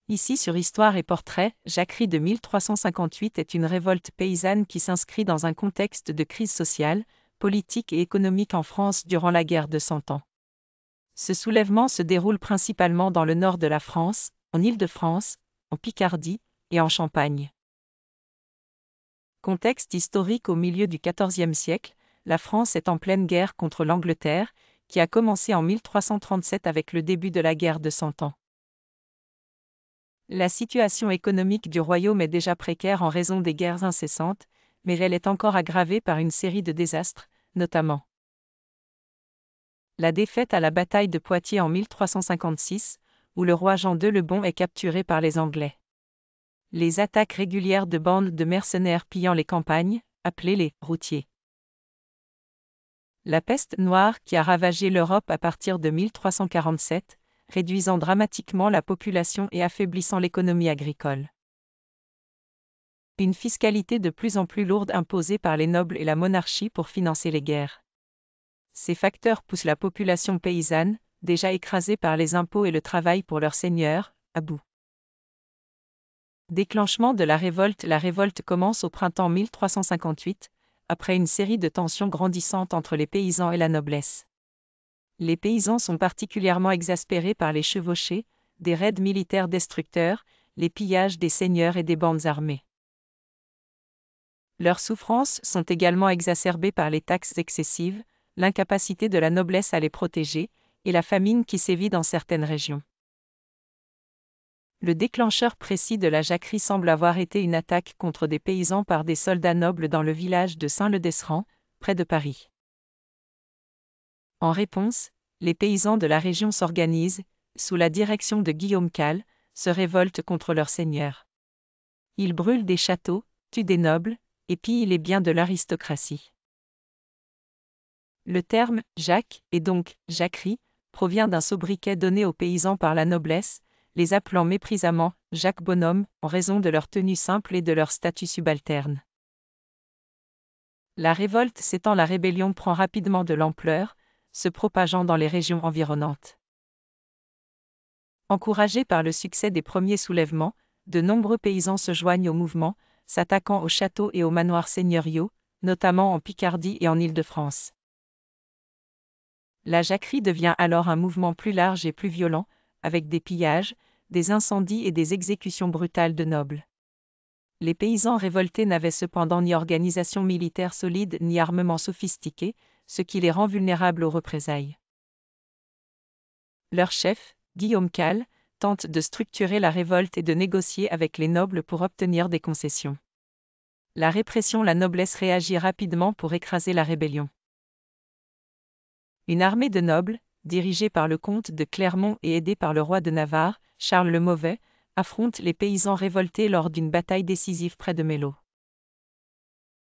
Ici sur Histoire et Portrait, Jacquerie de 1358 est une révolte paysanne qui s'inscrit dans un contexte de crise sociale, politique et économique en France durant la guerre de Cent Ans. Ce soulèvement se déroule principalement dans le nord de la France, en Île-de-France, en Picardie et en Champagne. Contexte historique: au milieu du XIVe siècle, la France est en pleine guerre contre l'Angleterre, qui a commencé en 1337 avec le début de la guerre de Cent Ans. La situation économique du royaume est déjà précaire en raison des guerres incessantes, mais elle est encore aggravée par une série de désastres, notamment la défaite à la bataille de Poitiers en 1356, où le roi Jean II le Bon est capturé par les Anglais. Les attaques régulières de bandes de mercenaires pillant les campagnes, appelées les routiers. La peste noire qui a ravagé l'Europe à partir de 1347, réduisant dramatiquement la population et affaiblissant l'économie agricole. Une fiscalité de plus en plus lourde imposée par les nobles et la monarchie pour financer les guerres. Ces facteurs poussent la population paysanne, déjà écrasée par les impôts et le travail pour leurs seigneurs, à bout. Déclenchement de la révolte. La révolte commence au printemps 1358, après une série de tensions grandissantes entre les paysans et la noblesse. Les paysans sont particulièrement exaspérés par les chevauchées, des raids militaires destructeurs, les pillages des seigneurs et des bandes armées. Leurs souffrances sont également exacerbées par les taxes excessives, l'incapacité de la noblesse à les protéger, et la famine qui sévit dans certaines régions. Le déclencheur précis de la jacquerie semble avoir été une attaque contre des paysans par des soldats nobles dans le village de Saint-Leu-d'Esserand, près de Paris. En réponse, les paysans de la région s'organisent, sous la direction de Guillaume Calle, se révoltent contre leur seigneur. Ils brûlent des châteaux, tuent des nobles, et pillent les biens de l'aristocratie. Le terme « Jacques » et donc « jacquerie » provient d'un sobriquet donné aux paysans par la noblesse, les appelant méprisamment « Jacques Bonhomme » en raison de leur tenue simple et de leur statut subalterne. La révolte s'étend. La rébellion prend rapidement de l'ampleur, se propageant dans les régions environnantes. Encouragés par le succès des premiers soulèvements, de nombreux paysans se joignent au mouvement, s'attaquant aux châteaux et aux manoirs seigneuriaux, notamment en Picardie et en Île-de-France. La jacquerie devient alors un mouvement plus large et plus violent, avec des pillages, des incendies et des exécutions brutales de nobles. Les paysans révoltés n'avaient cependant ni organisation militaire solide ni armement sophistiqué, ce qui les rend vulnérables aux représailles. Leur chef, Guillaume Calle, tente de structurer la révolte et de négocier avec les nobles pour obtenir des concessions. La répression. La noblesse réagit rapidement pour écraser la rébellion. Une armée de nobles, dirigée par le comte de Clermont et aidée par le roi de Navarre, Charles le Mauvais, affronte les paysans révoltés lors d'une bataille décisive près de Mello.